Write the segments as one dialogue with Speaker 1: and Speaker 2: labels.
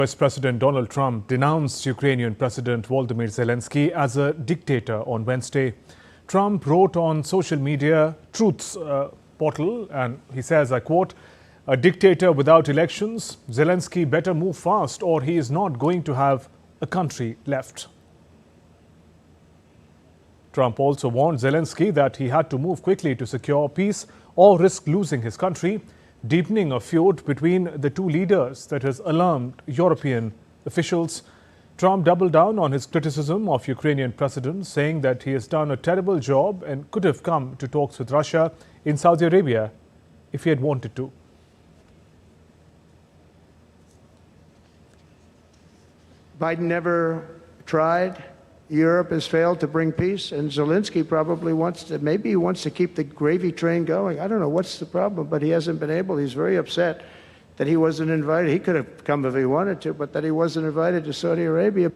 Speaker 1: US President Donald Trump denounced Ukrainian President Volodymyr Zelenskiy as a dictator on Wednesday. Trump wrote on social media Truth's portal, and he says, I quote, "A dictator without elections, Zelenskyy better move fast or he is not going to have a country left." Trump also warned Zelenskyy that he had to move quickly to secure peace or risk losing his country, deepening a feud between the two leaders that has alarmed European officials. Trump doubled down on his criticism of Ukrainian president, saying that he has done a terrible job and could have come to talks with Russia in Saudi Arabia if he had wanted to.
Speaker 2: Biden never tried. Europe has failed to bring peace, and Zelenskyy probably maybe he wants to keep the gravy train going. I don't know what's the problem, but he hasn't been able. He's very upset that he wasn't invited. He could have come if he wanted to, but that he wasn't invited to Saudi Arabia.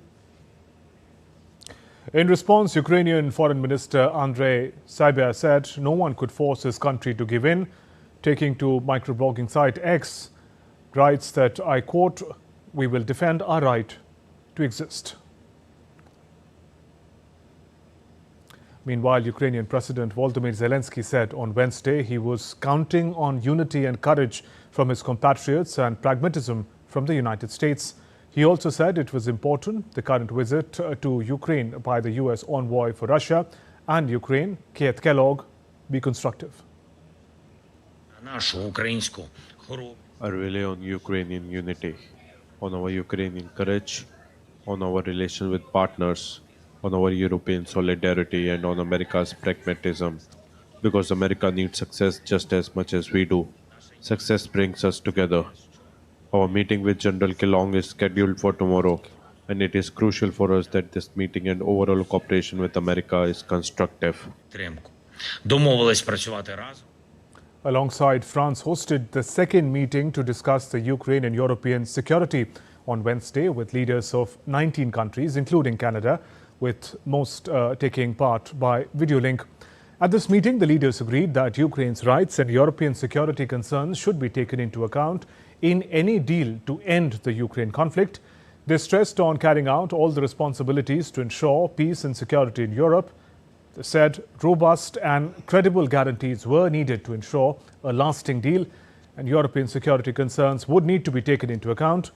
Speaker 1: In response, Ukrainian Foreign Minister Andrei Sybiha said no one could force his country to give in. Taking to microblogging site X, writes that, I quote, "We will defend our right to exist." Meanwhile, Ukrainian President Volodymyr Zelenskiy said on Wednesday he was counting on unity and courage from his compatriots and pragmatism from the United States. He also said it was important the current visit to Ukraine by the US envoy for Russia and Ukraine, Keith Kellogg, be constructive.
Speaker 3: I rely on Ukrainian unity, on our Ukrainian courage, on our relation with partners, on our European solidarity, and on America's pragmatism, because America needs success just as much as we do. Success brings us together. Our meeting with General Kellogg is scheduled for tomorrow, and it is crucial for us that this meeting and overall cooperation with America is constructive.
Speaker 1: Alongside, France hosted the second meeting to discuss the Ukraine and European security on Wednesday with leaders of 19 countries, including Canada, with most taking part by video link. At this meeting, the leaders agreed that Ukraine's rights and European security concerns should be taken into account in any deal to end the Ukraine conflict. They stressed on carrying out all the responsibilities to ensure peace and security in Europe. They said robust and credible guarantees were needed to ensure a lasting deal, and European security concerns would need to be taken into account.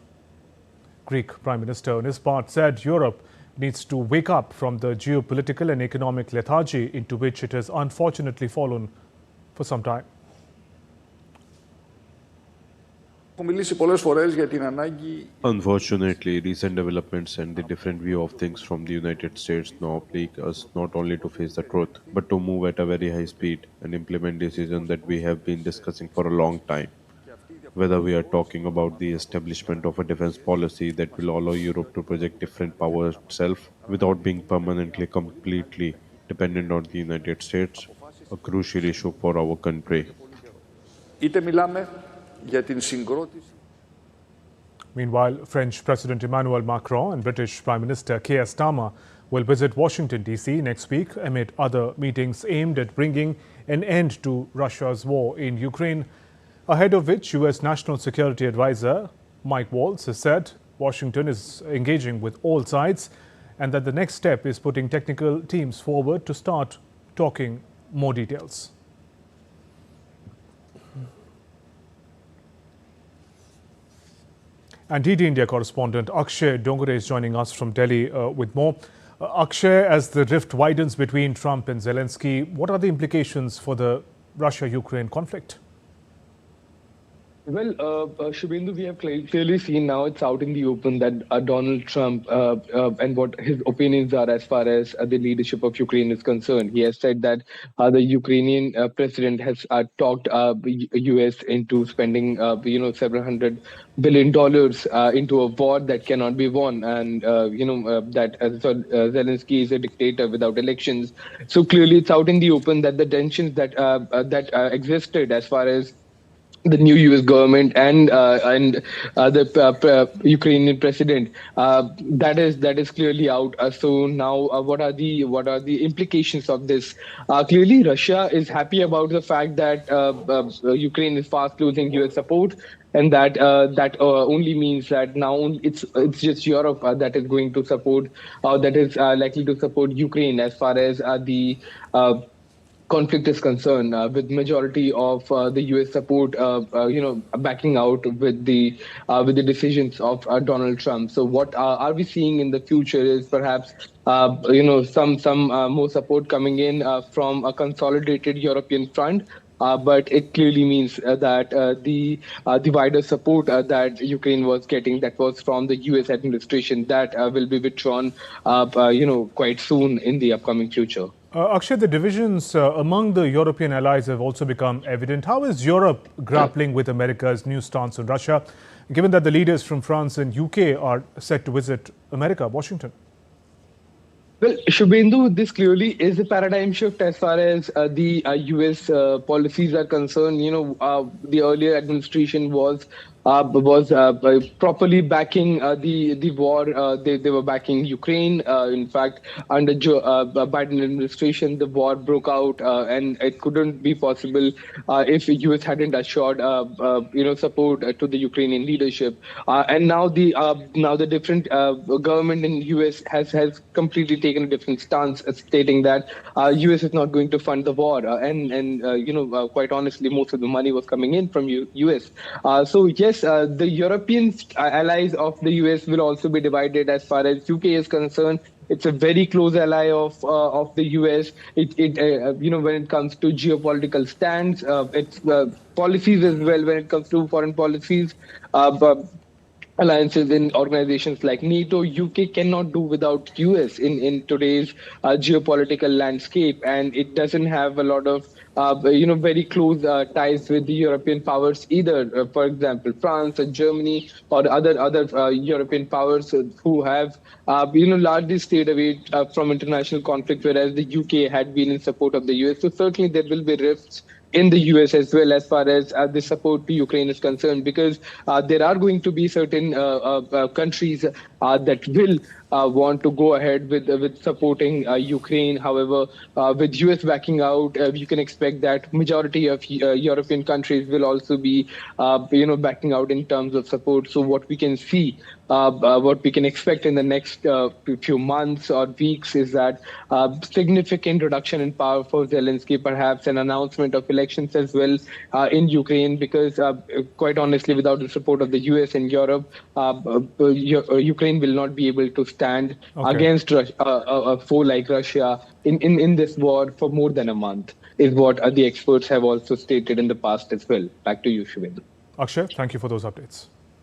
Speaker 1: Greek Prime Minister on his part said Europe needs to wake up from the geopolitical and economic lethargy into which it has unfortunately fallen for some time.
Speaker 3: Unfortunately, recent developments and the different view of things from the United States now plague us not only to face the truth, but to move at a very high speed and implement decisions that we have been discussing for a long time. Whether we are talking about the establishment of a defense policy that will allow Europe to project different power itself without being permanently, completely dependent on the United States, a crucial issue for our country.
Speaker 1: Meanwhile, French President Emmanuel Macron and British Prime Minister Keir Starmer will visit Washington, D.C. next week amid other meetings aimed at bringing an end to Russia's war in Ukraine, ahead of which US National Security Advisor Mike Waltz has said Washington is engaging with all sides and that the next step is putting technical teams forward to start talking more details. And DD India correspondent Akshay Dongre is joining us from Delhi with more. Akshay, as the rift widens between Trump and Zelenskyy, what are the implications for the Russia-Ukraine conflict?
Speaker 4: Well, Shubhendu, we have clearly seen now it's out in the open that Donald Trump and what his opinions are as far as the leadership of Ukraine is concerned. He has said that the Ukrainian president has talked U.S. into spending, several $100 billion into a war that cannot be won, and that Zelenskyy is a dictator without elections. So clearly, it's out in the open that the tensions that existed as far as the new U.S. government and the Ukrainian president. That is clearly out. So now, what are the implications of this? Clearly, Russia is happy about the fact that Ukraine is fast losing U.S. support, and that only means that now it's just Europe that is going to support, that is likely to support Ukraine as far as the conflict is concerned, with majority of the U.S. support, backing out with the decisions of Donald Trump. So what are we seeing in the future is perhaps some more support coming in from a consolidated European front. But it clearly means that the wider support that Ukraine was getting, that was from the U.S. administration, that will be withdrawn, quite soon in the upcoming future.
Speaker 1: Akshay, the divisions among the European allies have also become evident. How is Europe grappling with America's new stance on Russia, given that the leaders from France and UK are set to visit America, Washington?
Speaker 4: Well, Shubhendu, this clearly is a paradigm shift as far as the U.S. Policies are concerned. The earlier administration was properly backing the war. They were backing Ukraine. In fact, under Biden administration, the war broke out, and it couldn't be possible if the U.S. hadn't assured support to the Ukrainian leadership. And now the different government in U.S. has completely taken a different stance, stating that U.S. is not going to fund the war, and quite honestly, most of the money was coming in from U.S. So yes, the European allies of the U.S. will also be divided as far as UK is concerned. It's a very close ally of the U.S. When it comes to geopolitical stands, its policies as well. When it comes to foreign policies, alliances in organizations like NATO, UK cannot do without US in today's geopolitical landscape, and it doesn't have a lot of very close ties with the European powers either. For example, France or Germany or other European powers who have largely stayed away from international conflict, whereas the UK had been in support of the US. So certainly there will be rifts in the US as well as far as the support to Ukraine is concerned, because there are going to be certain countries that will want to go ahead with supporting Ukraine. However, with US backing out, you can expect that majority of European countries will also be backing out in terms of support. So what we can see, what we can expect in the next few months or weeks is that significant reduction in power for Zelenskyy, perhaps an announcement of elections as well in Ukraine, because quite honestly, without the support of the US and Europe, Ukraine will not be able to stand against a foe like Russia in this war for more than a month, is what the experts have also stated in the past as well. Back to you, Shubhendu.
Speaker 1: Akshay, thank you for those updates.